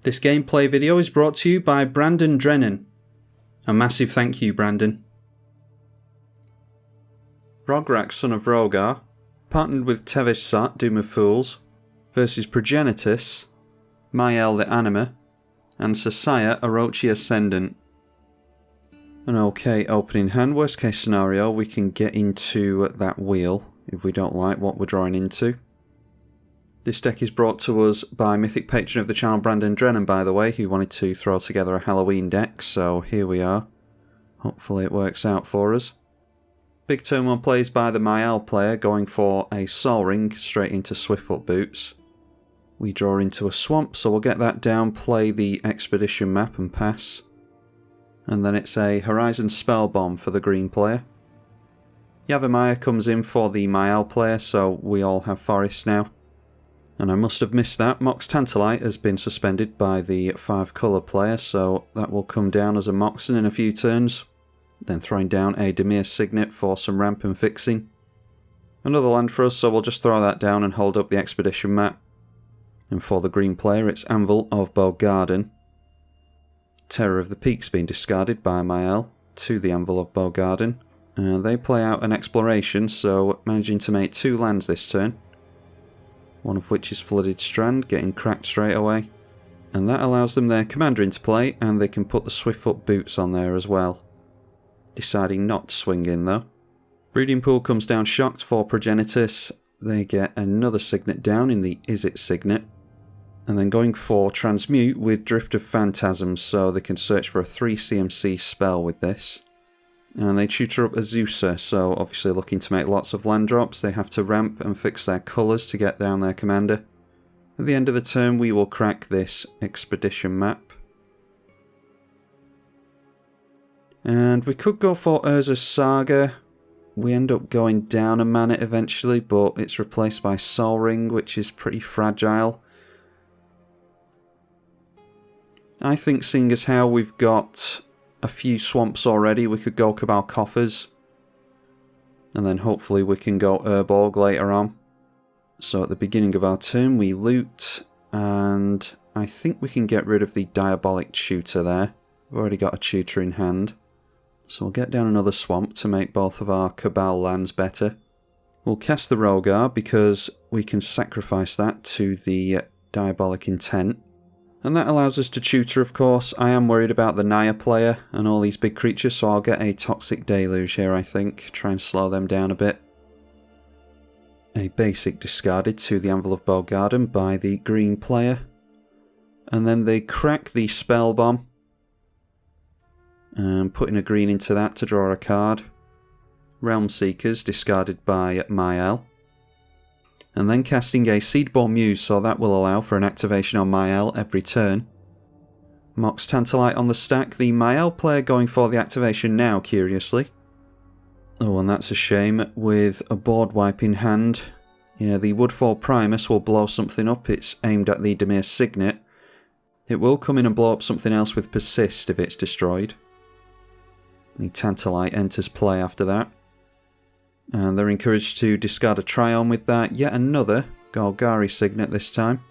This gameplay video is brought to you by Brandon Drennan. A massive thank you, Brandon. Rograk, son of Rogar, partnered with Tevishsat, Doom of Fools, versus Progenitus, Mael the Anima, and Sasaya, Orochi Ascendant. An okay opening hand. Worst case scenario, we can get into that wheel if we don't like what we're drawing into. This deck is brought to us by mythic patron of the channel Brandon Drennan, by the way, who wanted to throw together a Halloween deck, so here we are. Hopefully it works out for us. Big turn 1 plays by the Mael player, going for a Sol Ring straight into Swiftfoot Boots. We draw into a swamp, so we'll get that down, play the Expedition map and pass. And then it's a Horizon Spell Bomb for the green player. Yavimaya comes in for the Mael player, so we all have Forest now. And I must have missed that. Mox Tantalite has been suspended by the 5 colour player, so that will come down as a Moxen in a few turns. Then throwing down a Dimir Signet for some ramp and fixing. Another land for us, so we'll just throw that down and hold up the Expedition map. And for the green player, it's Anvil of Bogarden. Terror of the Peak's been discarded by Mael to the Anvil of Bogarden. They play out an Exploration, so managing to make 2 lands this turn. One of which is Flooded Strand, getting cracked straight away. And that allows them their commander into play, and they can put the Swiftfoot Boots on there as well. Deciding not to swing in though. Breeding Pool comes down shocked for Progenitus. They get another Signet down in the Is-It Signet. And then going for Transmute with Drift of Phantasms, so they can search for a 3 CMC spell with this. And they tutor up Azusa, so obviously looking to make lots of land drops. They have to ramp and fix their colours to get down their commander. At the end of the turn we will crack this Expedition map. And we could go for Urza's Saga. We end up going down a mana eventually, but it's replaced by Sol Ring, which is pretty fragile. I think seeing as how we've got a few swamps already, we could go Cabal Coffers. And then hopefully we can go Urborg later on. So at the beginning of our turn we loot, and I think we can get rid of the Diabolic Tutor there. We've already got a tutor in hand. So we'll get down another swamp to make both of our Cabal lands better. We'll cast the Rogar because we can sacrifice that to the Diabolic Intent. And that allows us to tutor, of course. I am worried about the Naya player and all these big creatures, so I'll get a Toxic Deluge here, I think. Try and slow them down a bit. A basic discarded to the Anvil of Bogarden by the green player. And then they crack the Spell Bomb. And putting a green into that to draw a card. Realm Seekers discarded by Mael. And then casting a Seedborn Muse, so that will allow for an activation on Mael every turn. Mox Tantalite on the stack, the Mael player going for the activation now, curiously. Oh, and that's a shame, with a board wipe in hand. Yeah, the Woodfall Primus will blow something up, it's aimed at the Dimir Signet. It will come in and blow up something else with Persist if it's destroyed. The Tantalite enters play after that. And they're encouraged to discard a Triome with that. Yet another Golgari Signet this time.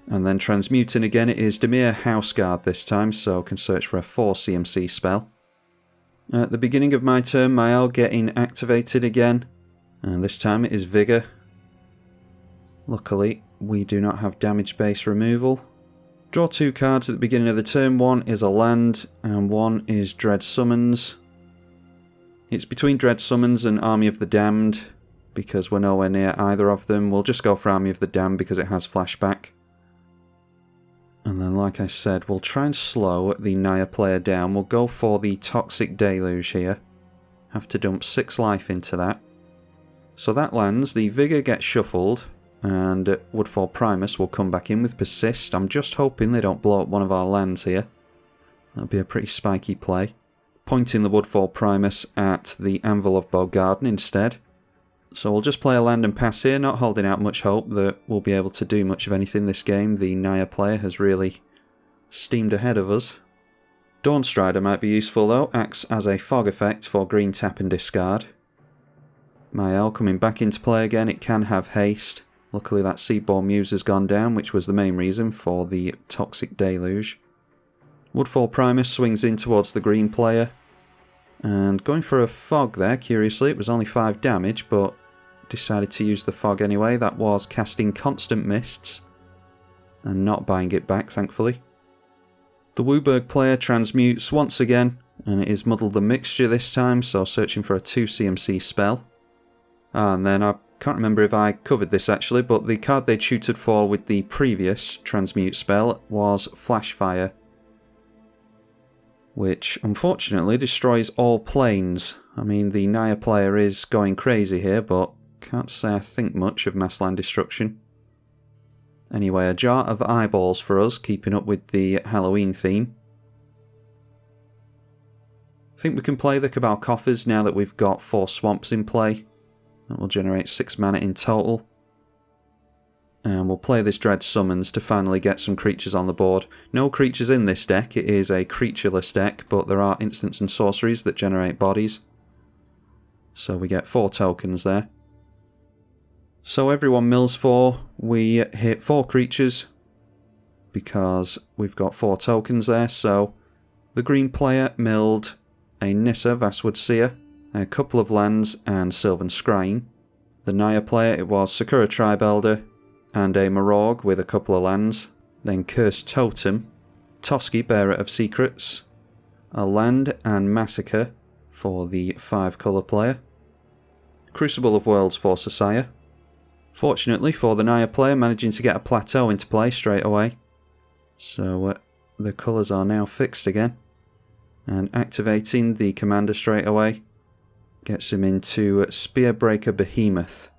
And then transmuting again, it is Dimir Houseguard this time, so can search for a 4 CMC spell. At the beginning of my turn, Mael getting activated again. And this time it is Vigor. Luckily, we do not have damage base removal. Draw 2 cards at the beginning of the turn. One is a land, and one is Dread Summons. It's between Dread Summons and Army of the Damned, because we're nowhere near either of them. We'll just go for Army of the Damned because it has flashback. And then, like I said, we'll try and slow the Naya player down. We'll go for the Toxic Deluge here. Have to dump 6 life into that. So that lands, the Vigor gets shuffled, and Woodfall Primus will come back in with Persist. I'm just hoping they don't blow up one of our lands here. That'll be a pretty spiky play. Pointing the Woodfall Primus at the Anvil of Bogarden instead. So we'll just play a land and pass here, not holding out much hope that we'll be able to do much of anything this game. The Naya player has really steamed ahead of us. Dawnstrider might be useful though, acts as a fog effect for green tap and discard. Mael coming back into play again, it can have haste. Luckily that Seedborn Muse has gone down, which was the main reason for the Toxic Deluge. Woodfall Primus swings in towards the green player. And going for a fog there, curiously, it was only 5 damage, but decided to use the fog anyway. That was casting Constant Mists, and not buying it back, thankfully. The Wooburg player transmutes once again, and it is Muddle the Mixture this time, so searching for a 2 CMC spell. And then I can't remember if I covered this actually, but the card they tutored for with the previous transmute spell was Flashfire, which unfortunately destroys all planes. I mean, the Naya player is going crazy here, but can't say I think much of Massland Destruction. Anyway, a jar of eyeballs for us, keeping up with the Halloween theme. I think we can play the Cabal Coffers now that we've got 4 swamps in play. That will generate 6 mana in total. And we'll play this Dread Summons to finally get some creatures on the board. No creatures in this deck, it is a creatureless deck, but there are instants and sorceries that generate bodies. So we get 4 tokens there. So everyone mills 4, we hit 4 creatures, because we've got 4 tokens there. So the green player milled a Nissa Vastwood Seer, a couple of lands and Sylvan Scrying. The Naya player, it was Sakura Tribelder and a Marorg with a couple of lands. Then Cursed Totem, Toski Bearer of Secrets, a land and Massacre for the 5 colour player. Crucible of Worlds for Sasaya. Fortunately for the Naya player, managing to get a Plateau into play straight away. So the colours are now fixed again. And activating the commander straight away gets him into Spearbreaker Behemoth.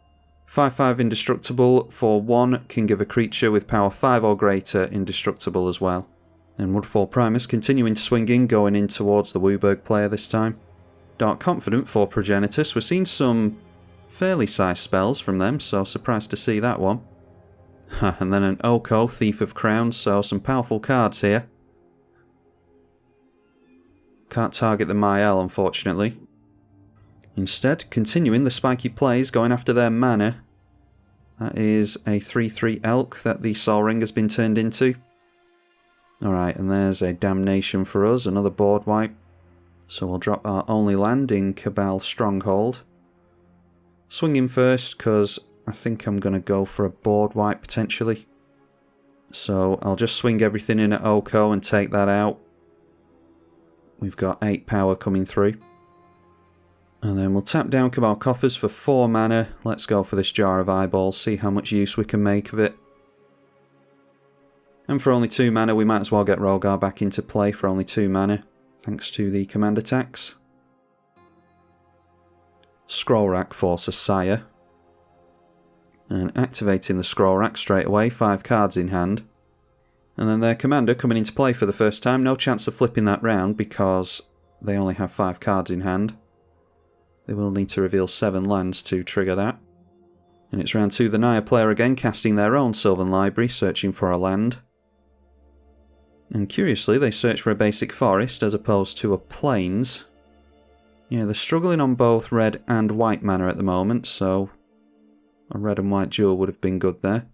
5/5 indestructible for 1 can give a creature with power 5 or greater indestructible as well. And Woodfall Primus continuing to swing in, going in towards the Wooburg player this time. Dark Confident for Progenitus. We're seeing some fairly sized spells from them, so surprised to see that one. And then an Oko, Thief of Crowns, so some powerful cards here. Can't target the Myel, unfortunately. Instead, continuing the spiky plays, going after their mana. That is a 3/3 Elk that the Sol Ring has been turned into. Alright, and there's a Damnation for us, another board wipe. So we'll drop our only land in Cabal Stronghold. Swinging first, because I think I'm going to go for a board wipe potentially. So I'll just swing everything in at Oko and take that out. We've got 8 power coming through. And then we'll tap down Cabal Coffers for 4 mana. Let's go for this Jar of Eyeballs, see how much use we can make of it. And for only 2 mana, we might as well get Rogar back into play for only 2 mana, thanks to the command attacks. Scroll Rack for Sasaya. And activating the Scroll Rack straight away, 5 cards in hand. And then their commander coming into play for the first time. No chance of flipping that round because they only have 5 cards in hand. They will need to reveal 7 lands to trigger that. And it's round 2, the Naya player again, casting their own Sylvan Library, searching for a land. And curiously, they search for a basic forest as opposed to a plains. Yeah, they're struggling on both red and white mana at the moment, so a red and white duel would have been good there.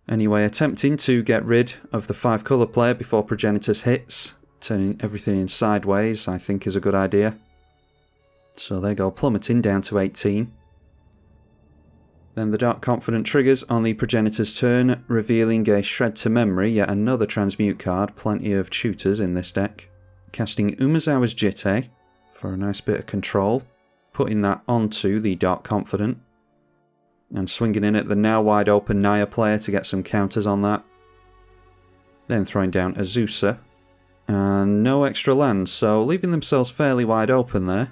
Anyway, attempting to get rid of the 5 colour player before Progenitus hits, turning everything in sideways, I think is a good idea. So they go plummeting down to 18. Then the Dark Confident triggers on the Progenitor's turn, revealing a Shred to Memory, yet another Transmute card, plenty of tutors in this deck. Casting Umezawa's Jitte for a nice bit of control, putting that onto the Dark Confident, and swinging in at the now wide open Naya player to get some counters on that. Then throwing down Azusa, and no extra lands, so leaving themselves fairly wide open there.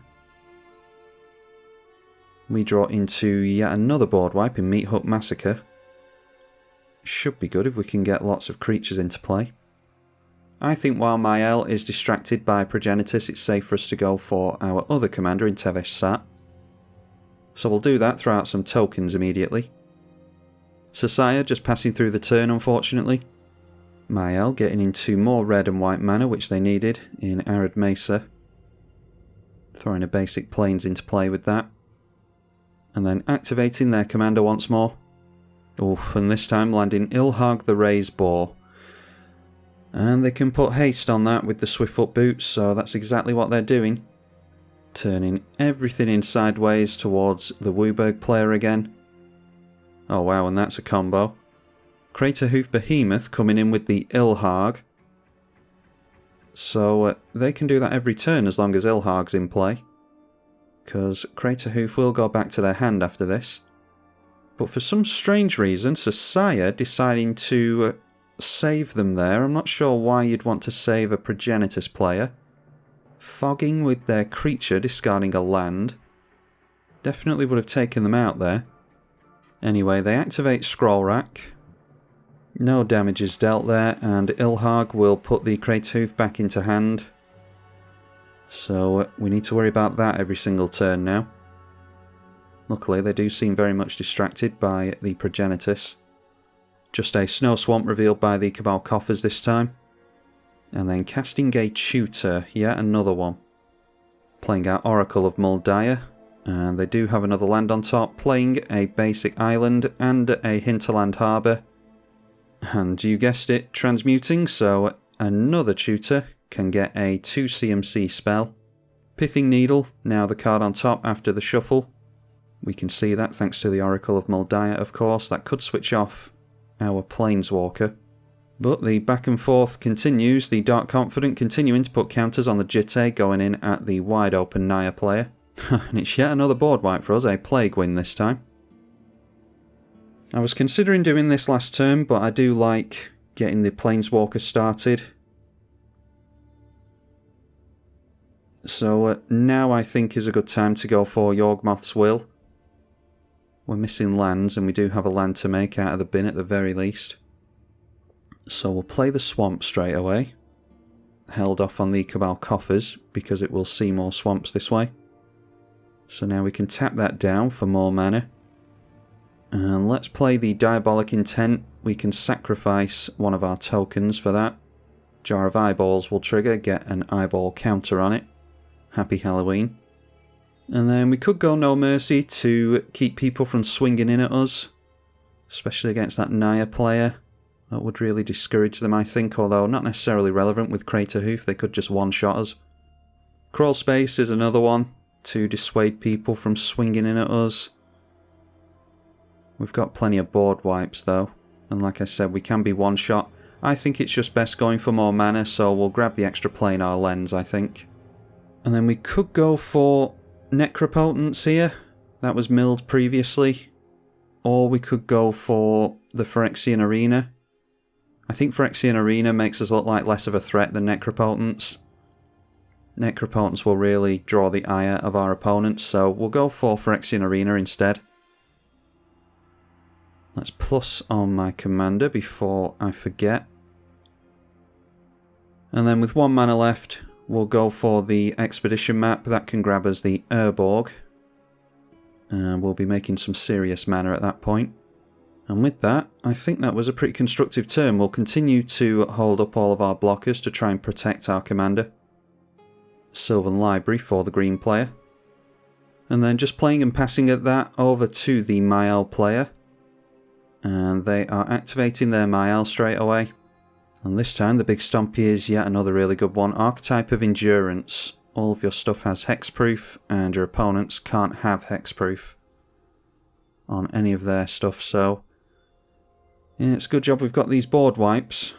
We draw into yet another board wipe in Meat Hut Massacre. Should be good if we can get lots of creatures into play. I think while Myel is distracted by Progenitus, it's safe for us to go for our other commander in Tevesh Sat. So we'll do that, throw out some tokens immediately. Sasaya just passing through the turn, unfortunately. Myel getting into more red and white mana, which they needed in Arid Mesa. Throwing a basic plains into play with that. And then activating their commander once more. Oof, and this time landing Ilhag the Raised Boar. And they can put haste on that with the Swiftfoot Boots, so that's exactly what they're doing. Turning everything in sideways towards the Wooburg player again. Oh wow, and that's a combo. Craterhoof Behemoth coming in with the Ilhag. So they can do that every turn as long as Ilhag's in play. Because Craterhoof will go back to their hand after this. But for some strange reason, Sasaya deciding to save them there. I'm not sure why you'd want to save a Progenitus player. Fogging with their creature, discarding a land. Definitely would have taken them out there. Anyway, they activate Scroll Rack. No damage is dealt there, and Ilhag will put the Craterhoof back into hand. So we need to worry about that every single turn now. Luckily, they do seem very much distracted by the Progenitus. Just a Snow Swamp revealed by the Cabal Coffers this time. And then casting a Tutor, yet another one. Playing our Oracle of Muldiah, and they do have another land on top, playing a basic island and a hinterland harbour. And you guessed it, transmuting, so another Tutor can get a 2 CMC spell. Pithing Needle, now the card on top after the shuffle. We can see that thanks to the Oracle of Muldiah, of course. That could switch off our Planeswalker. But the back and forth continues. The Dark Confident continuing to put counters on the Jitte, going in at the wide open Naya player. And it's yet another board wipe for us, a Plague win this time. I was considering doing this last turn, but I do like getting the Planeswalker started. So now I think is a good time to go for Yawgmoth's Will. We're missing lands, and we do have a land to make out of the bin at the very least. So we'll play the Swamp straight away. Held off on the Cabal Coffers, because it will see more swamps this way. So now we can tap that down for more mana. And let's play the Diabolic Intent. We can sacrifice one of our tokens for that. Jar of Eyeballs will trigger, get an eyeball counter on it. Happy Halloween. And then we could go No Mercy to keep people from swinging in at us. Especially against that Naya player. That would really discourage them, I think, although not necessarily relevant with Craterhoof. They could just one-shot us. Crawl Space is another one to dissuade people from swinging in at us. We've got plenty of board wipes though, and like I said, we can be one-shot. I think it's just best going for more mana, so we'll grab the extra planar lens, I think. And then we could go for Necropotence here. That was milled previously. Or we could go for the Phyrexian Arena. I think Phyrexian Arena makes us look like less of a threat than Necropotence. Necropotence will really draw the ire of our opponents, so we'll go for Phyrexian Arena instead. Let's plus on my commander before I forget. And then with 1 mana left, we'll go for the Expedition map. That can grab us the Urborg. And we'll be making some serious mana at that point. And with that, I think that was a pretty constructive turn. We'll continue to hold up all of our blockers to try and protect our commander. Sylvan Library for the green player. And then just playing and passing at that over to the Myel player. And they are activating their Myel straight away. And this time the big stompy is yet another really good one. Archetype of Endurance. All of your stuff has hexproof, and your opponents can't have hexproof on any of their stuff, so yeah, it's a good job we've got these board wipes.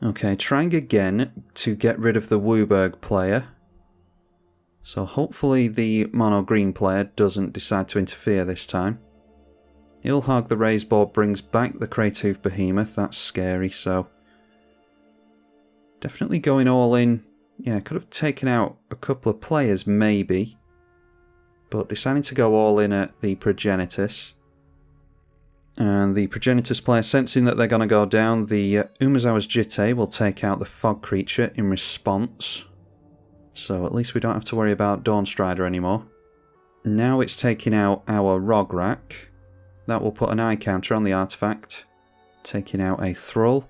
Okay, trying again to get rid of the Wooburg player. So hopefully the mono green player doesn't decide to interfere this time. Ilhag the Raised Board brings back the Craterhoof Behemoth. That's scary, so definitely going all in. Yeah, could have taken out a couple of players maybe, but deciding to go all in at the Progenitus. And the Progenitus player, sensing that they're going to go down, the Umezawa's Jitte will take out the Fog creature in response. So at least we don't have to worry about Dawnstrider anymore. Now it's taking out our Rograk. That will put an eye counter on the artifact. Taking out a Thrall.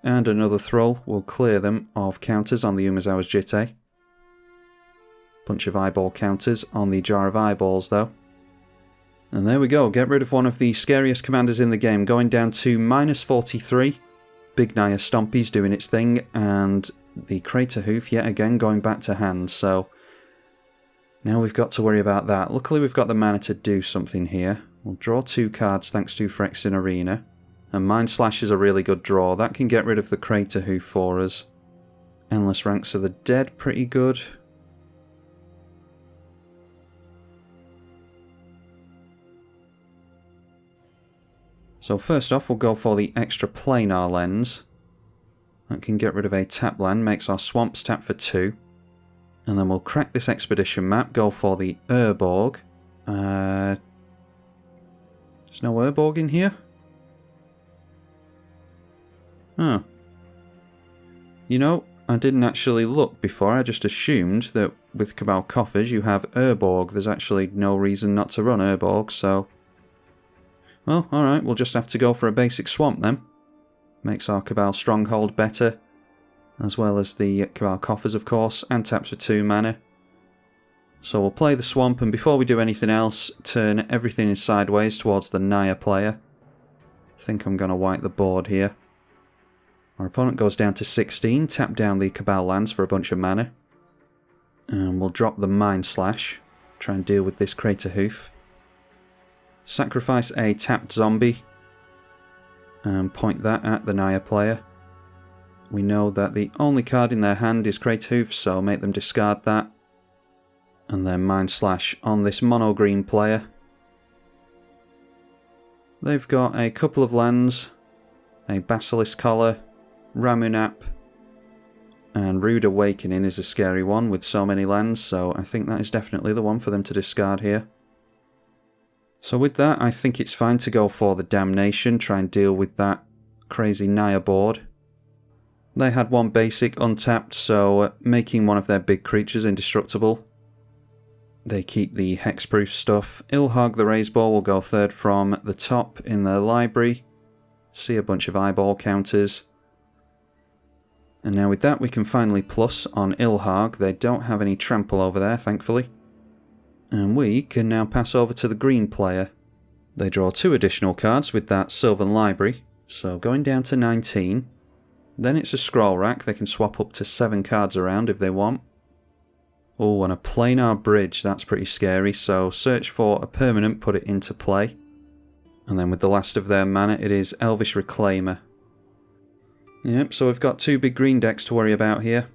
And another Thrall will clear them of counters on the Umezawa's Jitte. Bunch of eyeball counters on the Jar of Eyeballs though. And there we go, get rid of one of the scariest commanders in the game, going down to -43. Big Naya Stompy's doing its thing, and the Crater Hoof yet again going back to hand, so now we've got to worry about that. Luckily we've got the mana to do something here. We'll draw 2 cards thanks to Phyrexian Arena, and Mind Slash is a really good draw. That can get rid of the Crater Hoof for us. Endless Ranks of the Dead, pretty good. So first off, we'll go for the extra planar lens. That can get rid of a tap land, makes our swamps tap for 2. And then we'll crack this expedition map, go for the Urborg. There's no Urborg in here? Oh. You know, I didn't actually look before, I just assumed that with Cabal Coffers you have Urborg. There's actually no reason not to run Urborg, so... Well, alright, we'll just have to go for a basic swamp then. Makes our Cabal Stronghold better, as well as the Cabal Coffers of course, and taps for 2 mana. So we'll play the swamp, and before we do anything else, turn everything in sideways towards the Naya player. I think I'm going to wipe the board here. Our opponent goes down to 16, tap down the Cabal lands for a bunch of mana. And we'll drop the Mind Slash, try and deal with this Crater Hoof. Sacrifice a tapped zombie and point that at the Naya player. We know that the only card in their hand is Crater Hoof, so make them discard that. And then Mind Slash on this mono green player. They've got a couple of lands, a Basilisk Collar, Ramunap, and Rude Awakening is a scary one with so many lands, so I think that is definitely the one for them to discard here. So with that, I think it's fine to go for the Damnation, try and deal with that crazy Naya board. They had 1 basic untapped, so making one of their big creatures indestructible. They keep the hexproof stuff. Ilhog the Raisebow will go 3rd from the top in their library. See a bunch of eyeball counters. And now with that we can finally plus on Ilhog. They don't have any trample over there, thankfully. And we can now pass over to the green player. They draw 2 additional cards with that Sylvan Library, so going down to 19. Then it's a scroll rack, they can swap up to 7 cards around if they want. Oh, and a planar bridge, that's pretty scary, so search for a permanent, put it into play. And then with the last of their mana, it is Elvish Reclaimer. Yep, so we've got 2 big green decks to worry about here.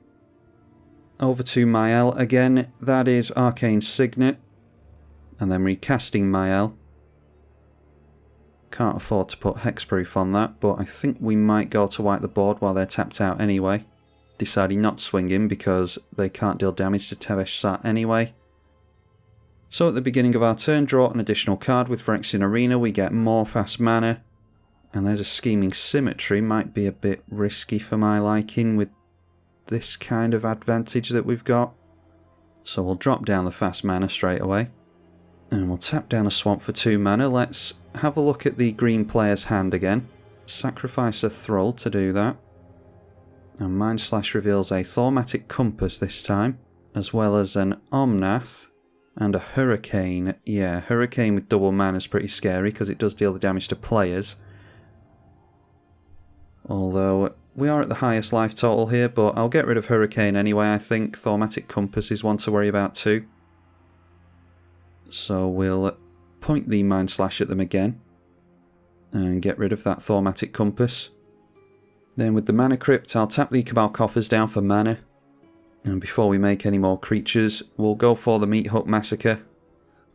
Over to Mael again, that is Arcane Signet. And then recasting Mael. Can't afford to put hexproof on that, but I think we might go to wipe the board while they're tapped out anyway. Deciding not to swing in because they can't deal damage to Tevesh Sat anyway. So at the beginning of our turn, draw an additional card with Phyrexian Arena, we get more fast mana. And there's a Scheming Symmetry, might be a bit risky for my liking with this kind of advantage that we've got. So we'll drop down the fast mana straight away. And we'll tap down a swamp for 2 mana. Let's have a look at the green player's hand again. Sacrifice a Thrall to do that. And Mind Slash reveals a Thaumatic Compass this time, as well as an Omnath and a Hurricane. Yeah, Hurricane with double mana is pretty scary because it does deal the damage to players. Although we are at the highest life total here, but I'll get rid of Hurricane anyway. I think Thaumatic Compass is one to worry about too. So we'll point the Mind Slash at them again and get rid of that Thaumatic Compass. Then with the Mana Crypt, I'll tap the Cabal Coffers down for mana. And before we make any more creatures, we'll go for the Meat Hook Massacre.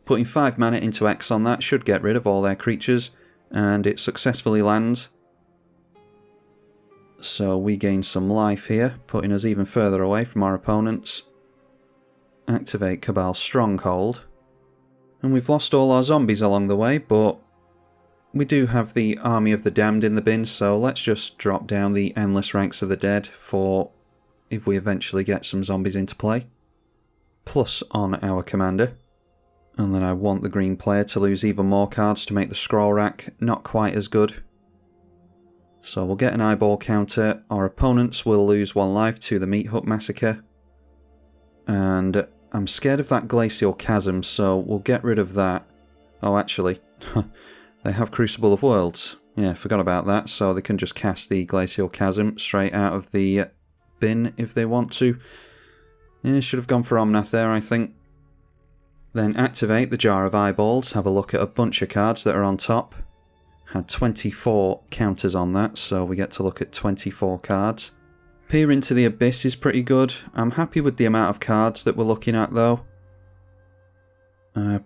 Putting 5 mana into X on that should get rid of all their creatures, and it successfully lands. So we gain some life here, putting us even further away from our opponents. Activate Cabal Stronghold. And we've lost all our zombies along the way, but we do have the Army of the Damned in the bin, so let's just drop down the Endless Ranks of the Dead for if we eventually get some zombies into play. Plus on our commander. And then I want the green player to lose even more cards to make the scroll rack not quite as good. So we'll get an eyeball counter. Our opponents will lose 1 life to the Meat Hook Massacre. And I'm scared of that Glacial Chasm, so we'll get rid of that. Oh, actually, they have Crucible of Worlds. Yeah, forgot about that, so they can just cast the Glacial Chasm straight out of the bin if they want to. Yeah, should have gone for Omnath there, I think. Then activate the Jar of Eyeballs, have a look at a bunch of cards that are on top. Had 24 counters on that, so we get to look at 24 cards. Peer into the Abyss is pretty good. I'm happy with the amount of cards that we're looking at though.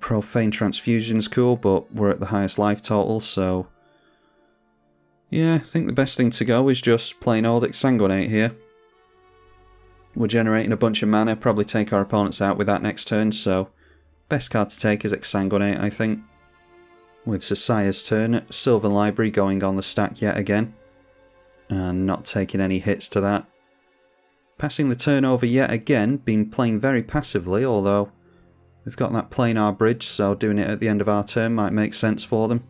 Profane Transfusion's cool, but we're at the highest life total, so... yeah, I think the best thing to go is just plain old Exsanguinate here. We're generating a bunch of mana, probably take our opponents out with that next turn, so... best card to take is Exsanguinate, I think. With Sasaya's turn, Sylvan Library going on the stack yet again. And not taking any hits to that. Passing the turn over yet again, been playing very passively, although we've got that planar bridge, so doing it at the end of our turn might make sense for them.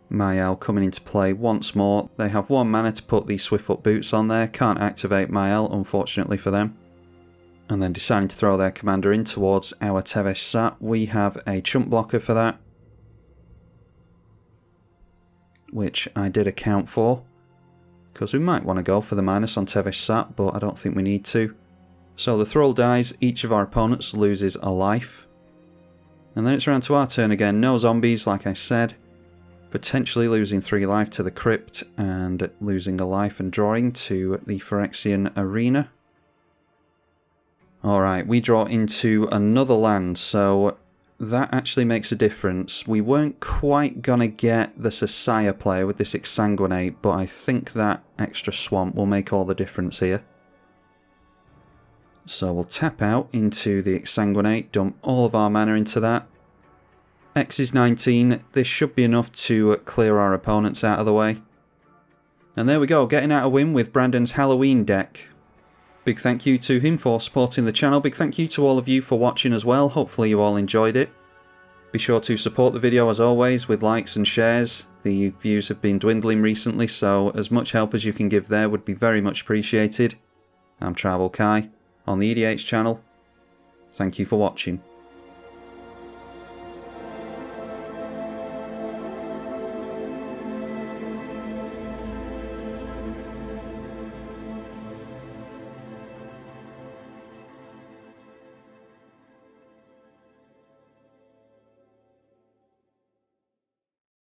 Mael coming into play once more. They have 1 mana to put the Swiftfoot Boots on there. Can't activate Mael, unfortunately for them. And then deciding to throw their commander in towards our Tevesh Sat. We have a chump blocker for that, which I did account for, because we might want to go for the minus on Tevesh Sat, but I don't think we need to. So the Thrall dies, each of our opponents loses a life. And then it's around to our turn again. No zombies, like I said. Potentially losing 3 life to the Crypt, and losing a life and drawing to the Phyrexian Arena. Alright, we draw into another land, so that actually makes a difference. We weren't quite going to get the Sasaya player with this Exsanguinate, but I think that extra swamp will make all the difference here. So we'll tap out into the Exsanguinate, dump all of our mana into that. X is 19, this should be enough to clear our opponents out of the way. And there we go, getting out a win with Brandon's Halloween deck. Big thank you to him for supporting the channel. Big thank you to all of you for watching as well. Hopefully you all enjoyed it. Be sure to support the video as always with likes and shares. The views have been dwindling recently, so as much help as you can give there would be very much appreciated. I'm tribalkai on the eedi-H channel. Thank you for watching.